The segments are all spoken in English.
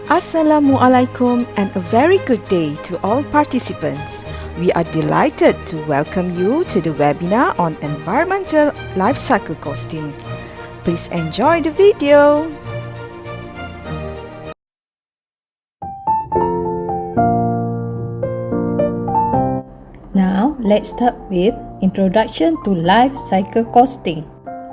Assalamualaikum and a very good day to all participants. We are delighted to welcome you to the webinar on environmental life cycle costing. Please enjoy the video. Now, let's start with Introduction to Life Cycle Costing.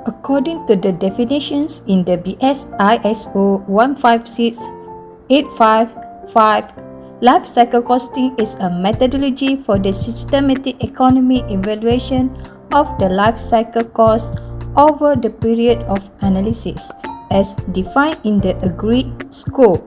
According to the definitions in the BS ISO 156855, life cycle costing is a methodology for the systematic economic evaluation of the life cycle cost over the period of analysis, as defined in the agreed scope.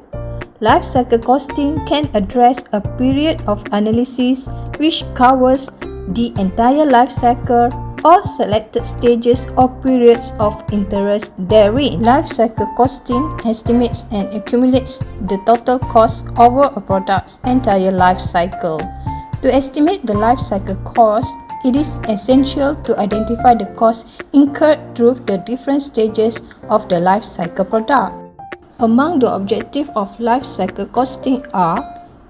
Life cycle costing can address a period of analysis which covers the entire life cycle or selected stages or periods of interest therein. Life cycle costing estimates and accumulates the total cost over a product's entire life cycle. To estimate the life cycle cost, it is essential to identify the costs incurred through the different stages of the life cycle product. Among the objectives of life cycle costing are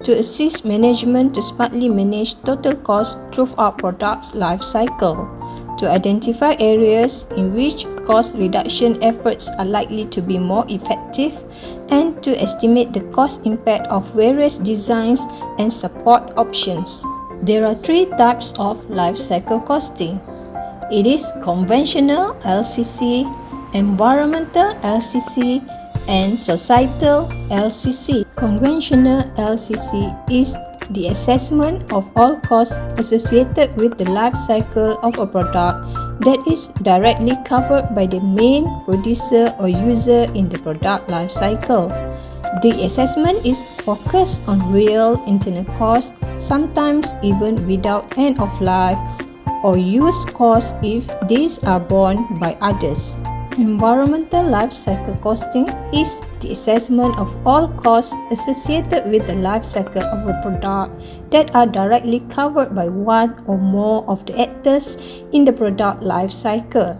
to assist management to smartly manage total costs throughout product's life cycle, to identify areas in which cost reduction efforts are likely to be more effective, and to estimate the cost impact of various designs and support options. There are three types of life cycle costing. It is conventional LCC, environmental LCC, and societal LCC. Conventional LCC is the assessment of all costs associated with the life cycle of a product that is directly covered by the main producer or user in the product life cycle. The assessment is focused on real internal costs, sometimes even without end of life or use costs if these are borne by others. Environmental life cycle costing is the assessment of all costs associated with the life cycle of a product that are directly covered by one or more of the actors in the product life cycle,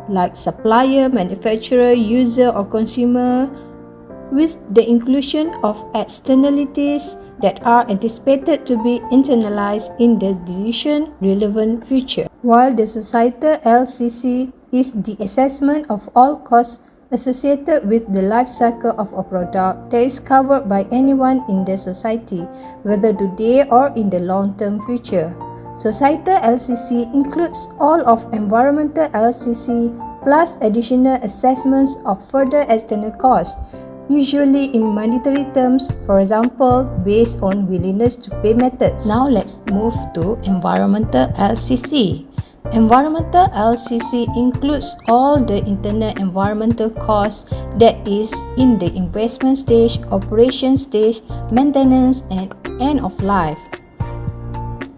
like supplier, manufacturer, user, or consumer, with the inclusion of externalities that are anticipated to be internalized in the decision-relevant future. While the societal LCC is the assessment of all costs associated with the life cycle of a product that is covered by anyone in the society, whether today or in the long-term future. Societal LCC includes all of environmental LCC plus additional assessments of further external costs, usually in monetary terms, for example, based on willingness to pay methods. Now let's move to environmental LCC. Environmental LCC includes all the internal environmental costs that is in the investment stage, operation stage, maintenance, and end of life.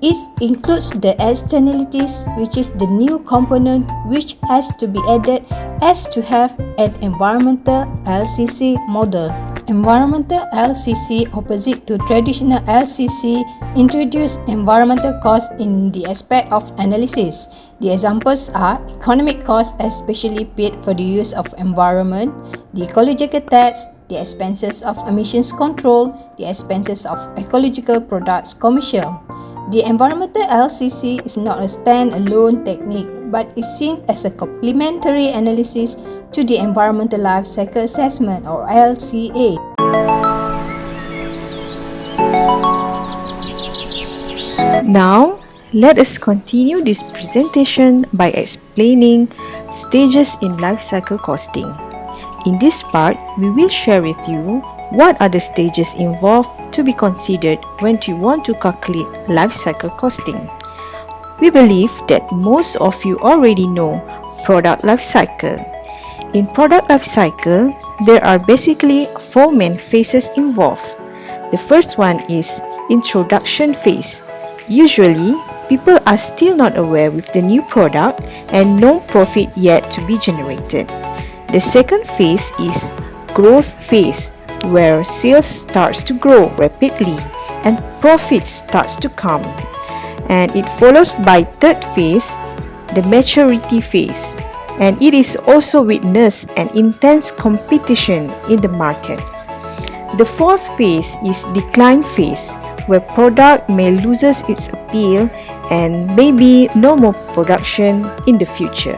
It includes the externalities, which is the new component which has to be added as to have an environmental LCC model. Environmental LCC, opposite to traditional LCC, introduce environmental costs in the aspect of analysis. The examples are economic costs, especially paid for the use of environment, the ecological tax, the expenses of emissions control, the expenses of ecological products commercial. The environmental LCC is not a stand-alone technique, but is seen as a complementary analysis to the environmental life cycle assessment, or LCA. Now, let us continue this presentation by explaining stages in life cycle costing. In this part, we will share with you what are the stages involved to be considered when you want to calculate life cycle costing. We believe that most of you already know product life cycle. In product life cycle, there are basically four main phases involved. The first one is introduction phase. Usually, people are still not aware with the new product and no profit yet to be generated. The second phase is growth phase, where sales starts to grow rapidly and profits starts to come. And it follows by third phase, the maturity phase, and it is also witnessed an intense competition in the market. The fourth phase is decline phase, where product may loses its appeal and maybe no more production in the future.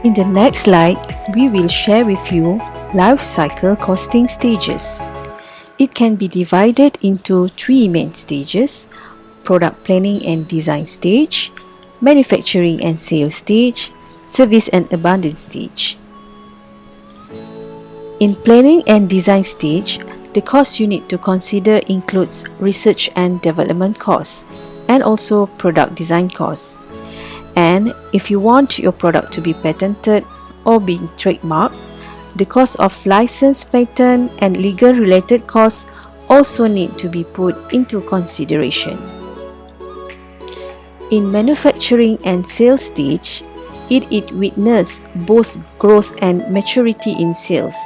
In the next slide, we will share with you life cycle costing stages. It can be divided into three main stages: product planning and design stage, manufacturing and sales stage, service and abandon stage. In planning and design stage, the costs you need to consider includes research and development costs and also product design costs. And if you want your product to be patented or being trademarked, the cost of license, patent and legal related costs also need to be put into consideration. In manufacturing and sales stage, it witnessed both growth and maturity in sales.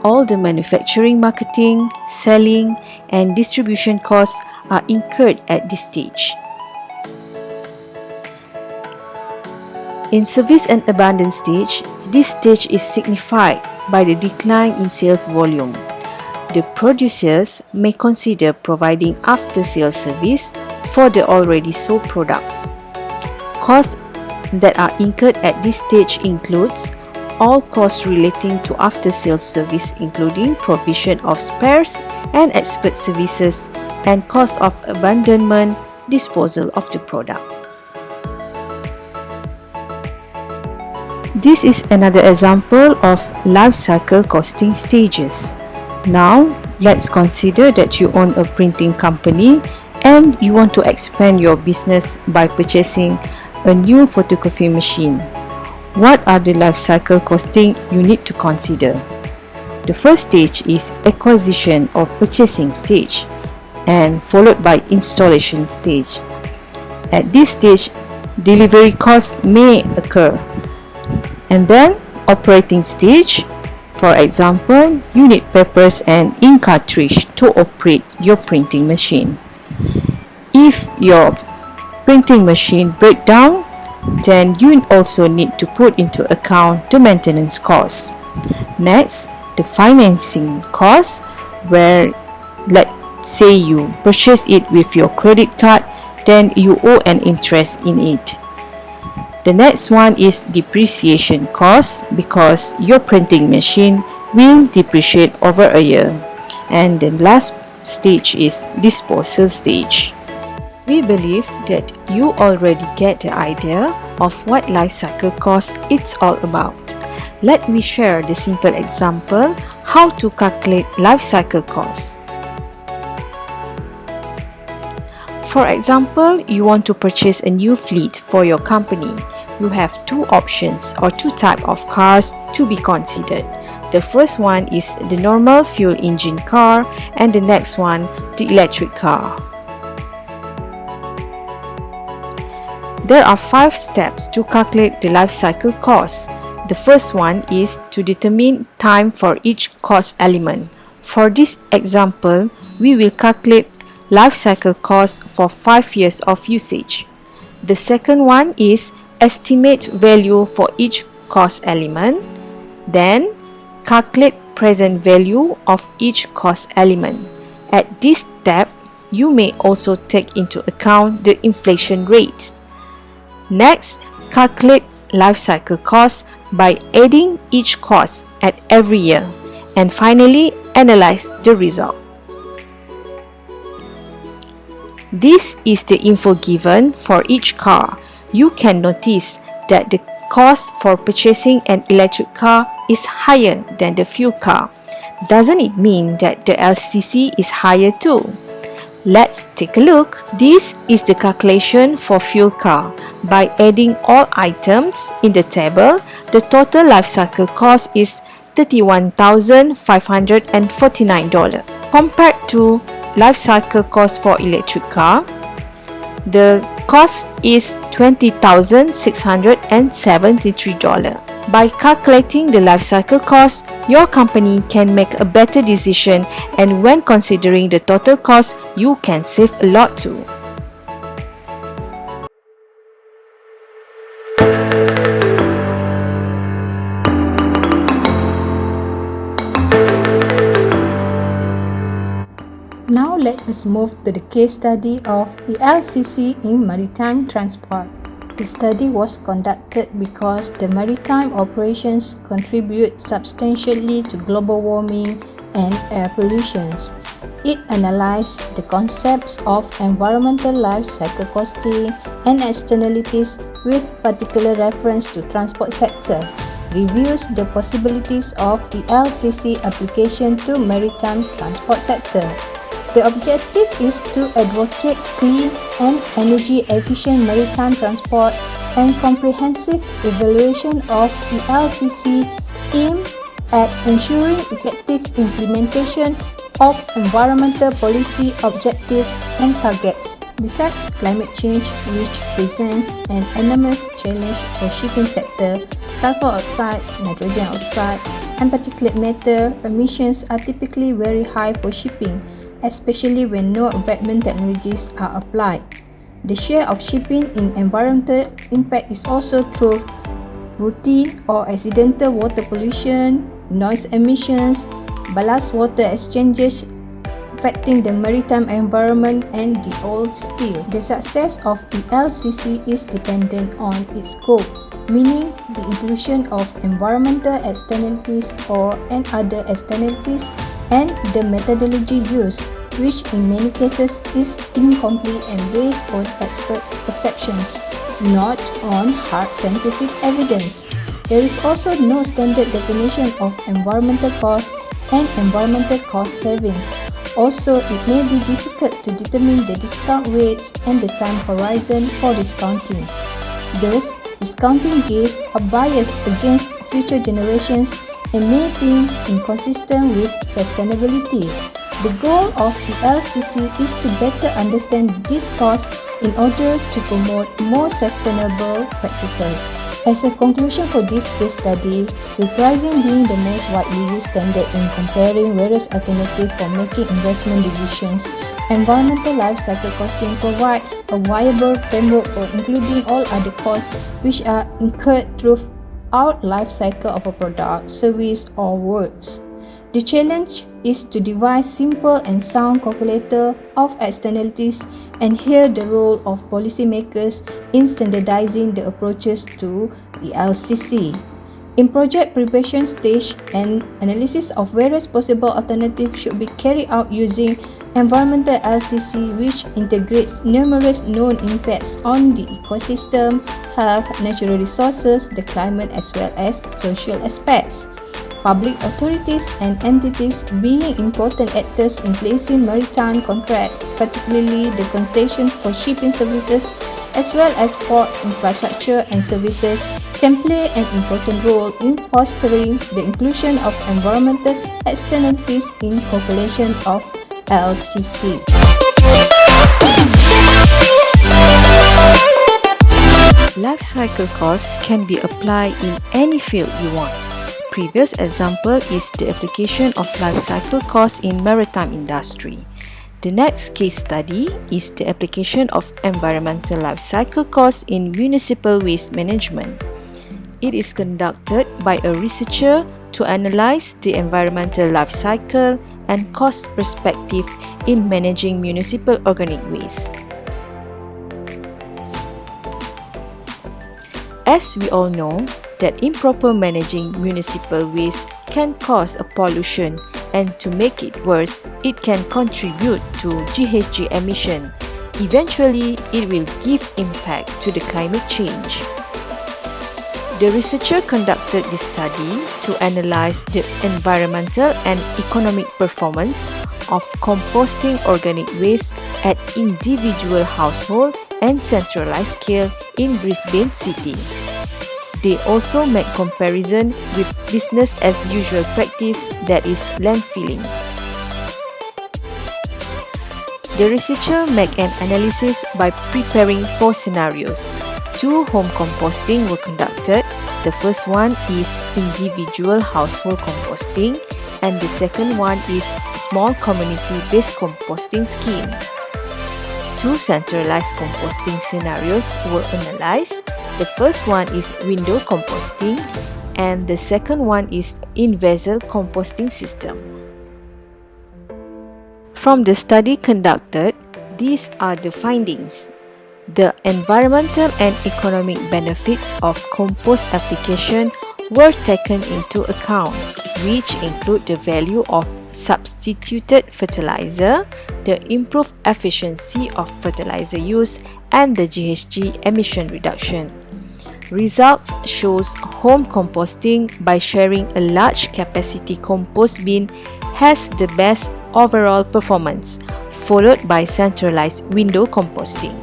All the manufacturing, marketing, selling, and distribution costs are incurred at this stage. In service and abandon stage, this stage is signified by the decline in sales volume. The producers may consider providing after-sales service for the already sold products. Costs that are incurred at this stage includes all costs relating to after-sales service, including provision of spares and expert services and cost of abandonment, disposal of the product. This is another example of life cycle costing stages. Now, let's consider that you own a printing company and you want to expand your business by purchasing a new photocopy machine. What are the life cycle costing you need to consider? The first stage is acquisition or purchasing stage, and followed by installation stage. At this stage, delivery costs may occur. And then operating stage, for example, you need papers and ink cartridge to operate your printing machine. If your printing machine breaks down, then you also need to put into account the maintenance costs. Next, the financing costs, where let's say you purchase it with your credit card, then you owe an interest in it. The next one is depreciation costs, because your printing machine will depreciate over a year. And the last stage is disposal stage. We believe that you already get the idea of what life cycle cost it's all about. Let me share the simple example how to calculate life cycle costs. For example, you want to purchase a new fleet for your company. You have two options or two types of cars to be considered. The first one is the normal fuel engine car, and the next one, the electric car. There are 5 steps to calculate the life cycle cost. The first one is to determine time for each cost element. For this example, we will calculate life cycle cost for 5 years of usage. The second one is estimate value for each cost element. Then, calculate present value of each cost element. At this step, you may also take into account the inflation rate. Next, calculate life cycle cost by adding each cost at every year. And finally, analyze the result. This is the info given for each car. You can notice that the cost for purchasing an electric car is higher than the fuel car. Doesn't it mean that the E-LCC is higher too? Let's take a look. This is the calculation for fuel car. By adding all items in the table, the total life cycle cost is $31,549. Compared to life cycle cost for electric car, the cost is $20,673. By calculating the life cycle cost, your company can make a better decision, and when considering the total cost, you can save a lot too. let us move to the case study of E-LCC in maritime transport. The study was conducted because the maritime operations contribute substantially to global warming and air pollution. It analyzed the concepts of environmental life cycle costing and externalities with particular reference to transport sector, reviews the possibilities of the E-LCC application to maritime transport sector. The objective is to advocate clean and energy-efficient maritime transport, and comprehensive evaluation of the E-LCC aimed at ensuring effective implementation of environmental policy objectives and targets. Besides climate change, which presents an enormous challenge for shipping sector, sulfur oxides, nitrogen oxides, and particulate matter emissions are typically very high for shipping, especially when no abatement technologies are applied. The share of shipping in environmental impact is also through routine or accidental water pollution, noise emissions, ballast water exchanges affecting the maritime environment, and the oil spill. The success of the E-LCC is dependent on its scope, meaning the inclusion of environmental externalities and other externalities, and the methodology used, which in many cases is incomplete and based on experts' perceptions, not on hard scientific evidence. There is also no standard definition of environmental cost and environmental cost savings. Also, it may be difficult to determine the discount rates and the time horizon for discounting. Thus, discounting gives a bias against future generations and may seem inconsistent with sustainability. The goal of the E-LCC is to better understand these costs in order to promote more sustainable practices. As a conclusion for this case study, with pricing being the most widely used standard in comparing various alternatives for making investment decisions, environmental life cycle costing provides a viable framework for including all other costs which are incurred throughout life cycle of a product, service, or goods. The challenge is to devise simple and sound calculator of externalities, and here the role of policymakers in standardizing the approaches to the E-LCC. In project preparation stage, an analysis of various possible alternatives should be carried out using environmental E-LCC, which integrates numerous known impacts on the ecosystem, health, natural resources, the climate, as well as social aspects. Public authorities and entities being important actors in placing maritime contracts, particularly the concession for shipping services, as well as port infrastructure and services, can play an important role in fostering the inclusion of environmental externalities in calculation of E-LCC. Life cycle costs can be applied in any field you want. Previous example is the application of life cycle costs in maritime industry. The next case study is the application of environmental life cycle costs in municipal waste management. It is conducted by a researcher to analyze the environmental life cycle and cost perspective in managing municipal organic waste. As we all know, that improper managing municipal waste can cause a pollution, and to make it worse, it can contribute to GHG emission. Eventually, it will give impact to the climate change. The researcher conducted this study to analyze the environmental and economic performance of composting organic waste at individual household and centralized scale in Brisbane City. They also make comparison with business as usual practice, that is landfilling. The researcher make an analysis by preparing 4 scenarios. 2 home composting were conducted. The first one is individual household composting, and the second one is small community-based composting scheme. 2 centralized composting scenarios were analyzed. The first one is window composting, and the second one is in-vessel composting system. From the study conducted, these are the findings. The environmental and economic benefits of compost application were taken into account, which include the value of substituted fertilizer, the improved efficiency of fertilizer use, and the GHG emission reduction. Results shows home composting by sharing a large capacity compost bin has the best overall performance, followed by centralized window composting.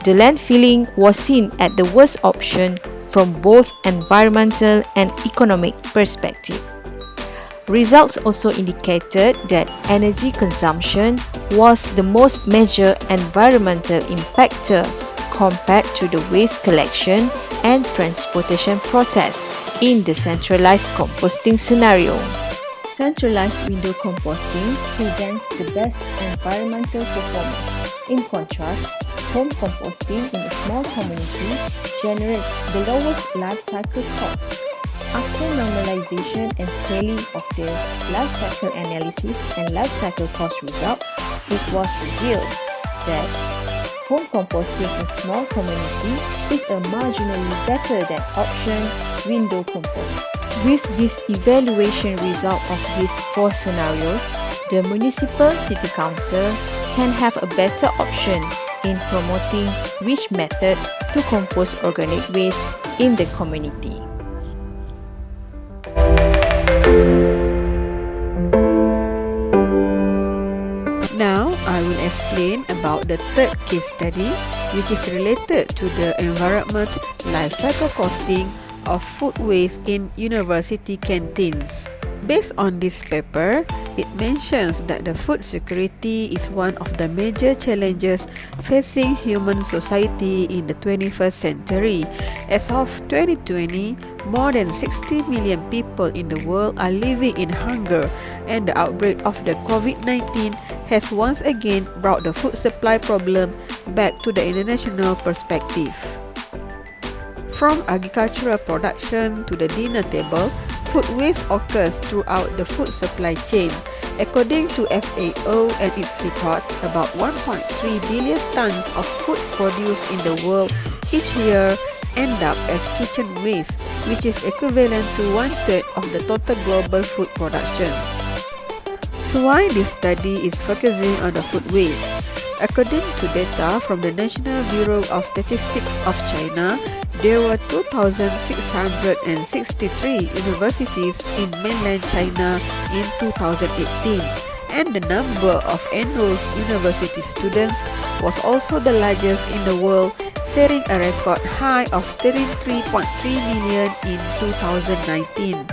The landfilling was seen as the worst option from both environmental and economic perspective. Results also indicated that energy consumption was the most major environmental impactor compared to the waste collection and transportation process in the centralized composting scenario. Centralized window composting presents the best environmental performance. In contrast, home composting in a small community generates the lowest life cycle cost. After normalization and scaling of the life cycle analysis and life cycle cost results, it was revealed that home composting in small community is a marginally better than option window compost. With this evaluation result of these four scenarios, the municipal city council can have a better option in promoting which method to compose organic waste in the community. Now, I will explain about the third case study, which is related to the environment life cycle costing of food waste in university canteens. Based on this paper, it mentions that the food security is one of the major challenges facing human society in the 21st century. As of 2020, more than 60 million people in the world are living in hunger, and the outbreak of the COVID-19 has once again brought the food supply problem back to the international perspective. From agricultural production to the dinner table, food waste occurs throughout the food supply chain. According to FAO and its report, about 1.3 billion tons of food produced in the world each year end up as kitchen waste, which is equivalent to 1/3 of the total global food production. So why this study is focusing on the food waste? According to data from the National Bureau of Statistics of China, there were 2,663 universities in mainland China in 2018, and the number of enrolled university students was also the largest in the world, setting a record high of 33.3 million in 2019.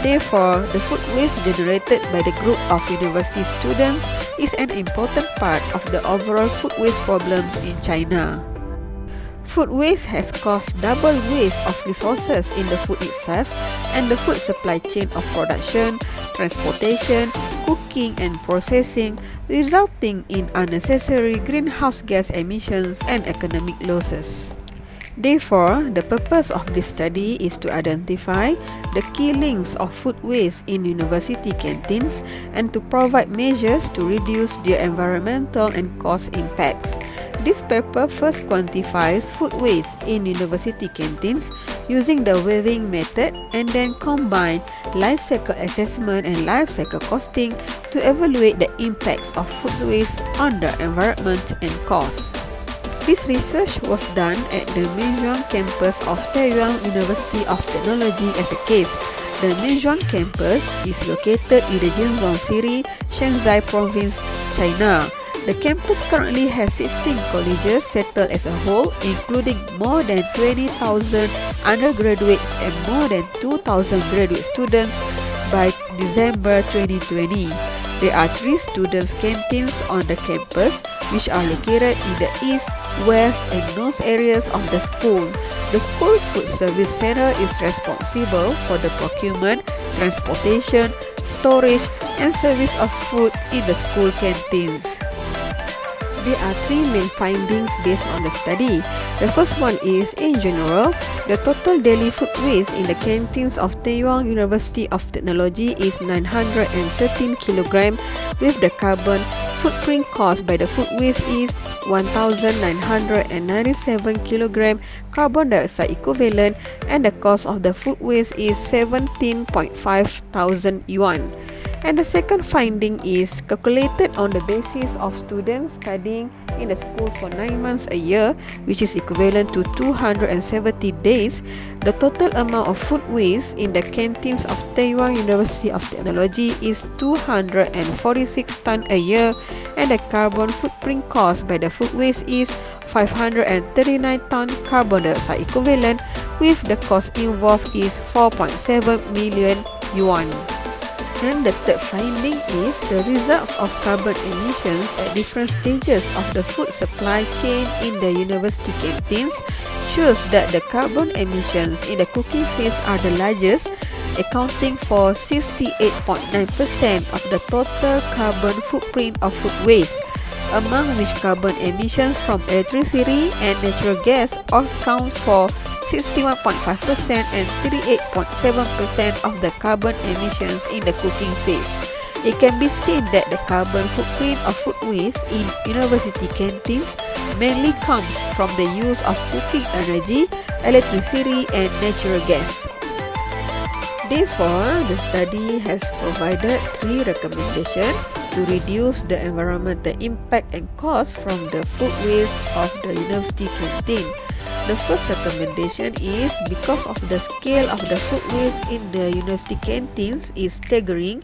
Therefore, the food waste generated by the group of university students is an important part of the overall food waste problems in China. Food waste has caused double waste of resources in the food itself and the food supply chain of production, transportation, cooking and processing, resulting in unnecessary greenhouse gas emissions and economic losses. Therefore, the purpose of this study is to identify the key links of food waste in university canteens and to provide measures to reduce their environmental and cost impacts. This paper first quantifies food waste in university canteens using the weighing method and then combine life cycle assessment and life cycle costing to evaluate the impacts of food waste on the environment and cost. This research was done at the Meizhuang campus of Taiyuan University of Technology as a case. The Meizhuang campus is located in the Jiangsu City, Shanxi Province, China. The campus currently has 16 colleges settled as a whole, including more than 20,000 undergraduates and more than 2,000 graduate students by December 2020. There are 3 students' canteens on the campus, which are located in the east, west, and north areas of the school. The school food service center is responsible for the procurement, transportation, storage, and service of food in the school canteens. There are 3 main findings based on the study. The first one is, in general, the total daily food waste in the canteens of Taiyuan University of Technology is 913 kg, with the carbon footprint caused by the food waste is 1,997 kg carbon dioxide equivalent, and the cost of the food waste is 17.5 thousand yuan. And the second finding is calculated on the basis of students studying in the school for 9 months a year, which is equivalent to 270 days. The total amount of food waste in the canteens of Taiwan University of Technology is 246 tons a year, and the carbon footprint caused by the food waste is 539 tons carbon dioxide equivalent, with the cost involved is 4.7 million yuan. And the third finding is the results of carbon emissions at different stages of the food supply chain in the university canteens shows that the carbon emissions in the cooking phase are the largest, accounting for 68.9% of the total carbon footprint of food waste, among which carbon emissions from electricity and natural gas account for 61.5% and 38.7% of the carbon emissions in the cooking phase. It can be seen that the carbon footprint of food waste in university canteens mainly comes from the use of cooking energy, electricity, and natural gas. Therefore, the study has provided 3 recommendations to reduce the environmental impact and cost from the food waste of the university canteen. The first recommendation is because of the scale of the food waste in the university canteens is staggering,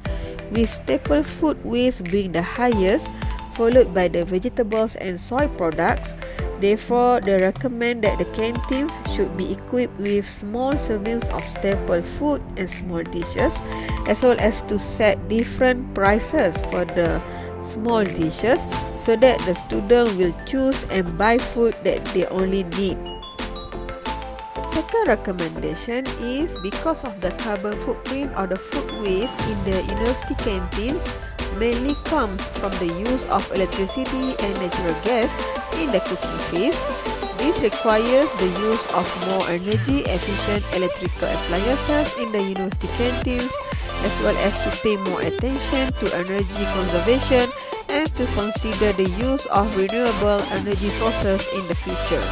with staple food waste being the highest, followed by the vegetables and soy products. Therefore, they recommend that the canteens should be equipped with small servings of staple food and small dishes, as well as to set different prices for the small dishes so that the student will choose and buy food that they only need. Second recommendation is because of the carbon footprint of the food waste in the university canteens mainly comes from the use of electricity and natural gas in the cooking phase. This requires the use of more energy efficient electrical appliances in the university canteens, as well as to pay more attention to energy conservation and to consider the use of renewable energy sources in the future.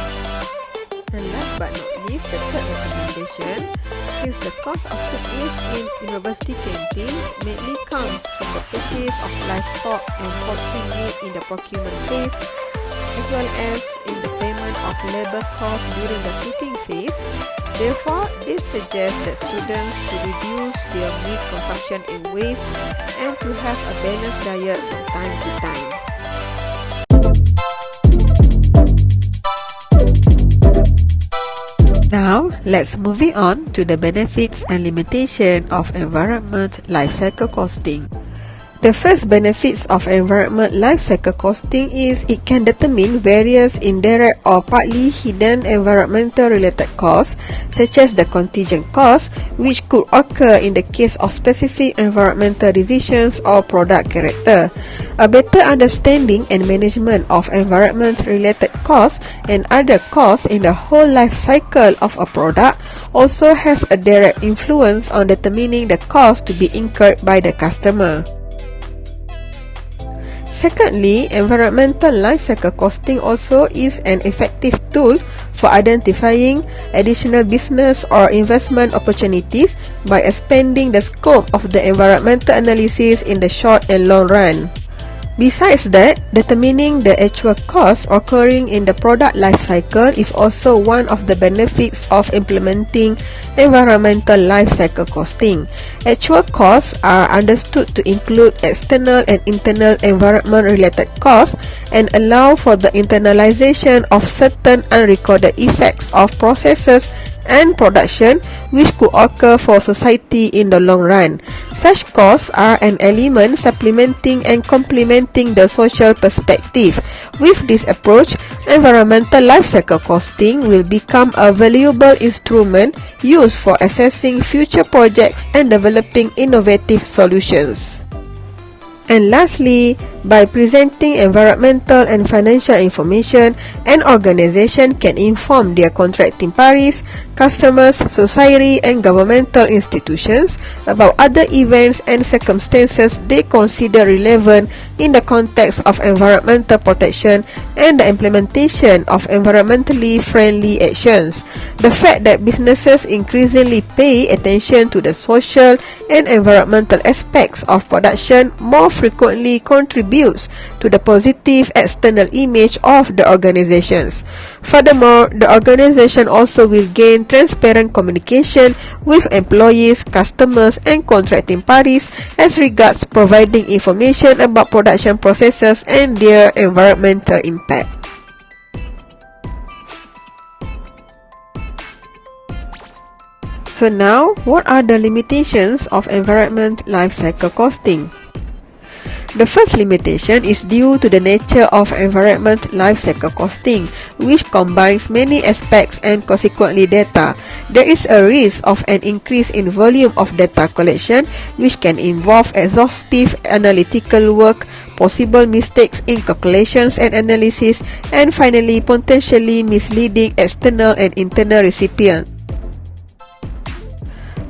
And last but not least, the third recommendation, since the cost of food waste in university canteens mainly comes from the purchase of livestock and poultry meat in the procurement phase, as well as in the payment of labor costs during the cooking phase. Therefore, this suggests that students to reduce their meat consumption and waste and to have a balanced diet from time to time. Now, let's move on to the benefits and limitation of environment life cycle costing. The first benefits of environment life cycle costing is it can determine various indirect or partly hidden environmental related costs, such as the contingent costs, which could occur in the case of specific environmental decisions or product character. A better understanding and management of environment related costs and other costs in the whole life cycle of a product also has a direct influence on determining the cost to be incurred by the customer. Secondly, environmental life cycle costing also is an effective tool for identifying additional business or investment opportunities by expanding the scope of the environmental analysis in the short and long run. Besides that, determining the actual cost occurring in the product life cycle is also one of the benefits of implementing environmental life cycle costing. Actual costs are understood to include external and internal environment-related costs and allow for the internalization of certain unrecorded effects of processes and production which could occur for society in the long run. Such costs are an element supplementing and complementing the social perspective. With this approach, environmental life cycle costing will become a valuable instrument used for assessing future projects and developing innovative solutions. And lastly, by presenting environmental and financial information, an organization can inform their contracting parties, customers, society, and governmental institutions about other events and circumstances they consider relevant in the context of environmental protection and the implementation of environmentally friendly actions. The fact that businesses increasingly pay attention to the social and environmental aspects of production more frequently contributes to the positive external image of the organizations. Furthermore, the organization also will gain transparent communication with employees, customers, and contracting parties as regards providing information about production processes and their environmental impact. So now, what are the limitations of environment life cycle costing? The first limitation is due to the nature of environment life cycle costing, which combines many aspects and consequently data. There is a risk of an increase in volume of data collection, which can involve exhaustive analytical work, possible mistakes in calculations and analysis, and finally potentially misleading external and internal recipients.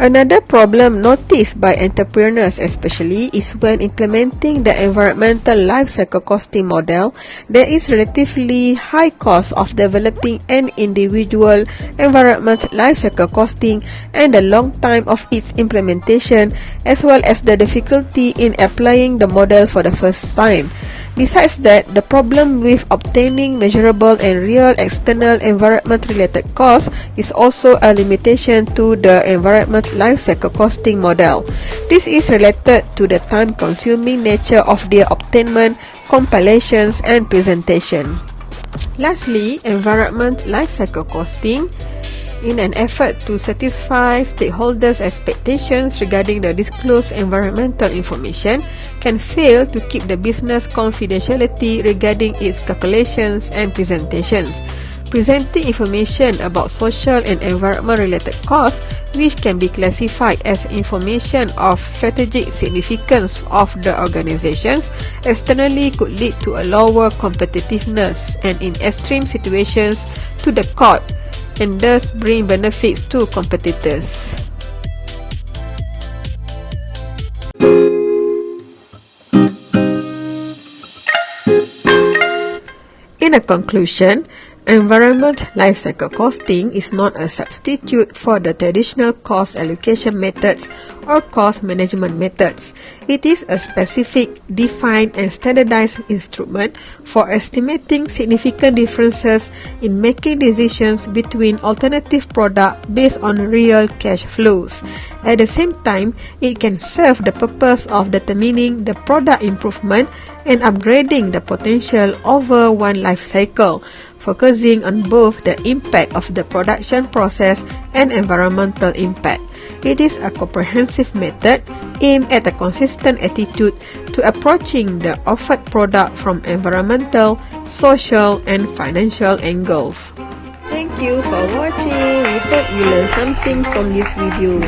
Another problem noticed by entrepreneurs especially is when implementing the environmental life cycle costing model, there is relatively high cost of developing an individual environment life cycle costing and the long time of its implementation, as well as the difficulty in applying the model for the first time. Besides that, the problem with obtaining measurable and real external environment-related costs is also a limitation to the environment life cycle costing model. This is related to the time-consuming nature of their obtainment, compilations, and presentation. Lastly, environment life cycle costing, in an effort to satisfy stakeholders' expectations regarding the disclosed environmental information, can fail to keep the business confidentiality regarding its calculations and presentations. Presenting information about social and environment-related costs, which can be classified as information of strategic significance of the organizations, externally could lead to a lower competitiveness and, in extreme situations, to the court, and thus bring benefits to competitors. In a conclusion, environment life cycle costing is not a substitute for the traditional cost allocation methods or cost management methods. It is a specific, defined, and standardized instrument for estimating significant differences in making decisions between alternative products based on real cash flows. At the same time, it can serve the purpose of determining the product improvement and upgrading the potential over one life cycle, focusing on both the impact of the production process and environmental impact. It is a comprehensive method aimed at a consistent attitude to approaching the offered product from environmental, social, and financial angles. Thank you for watching. We hope you learned something from this video.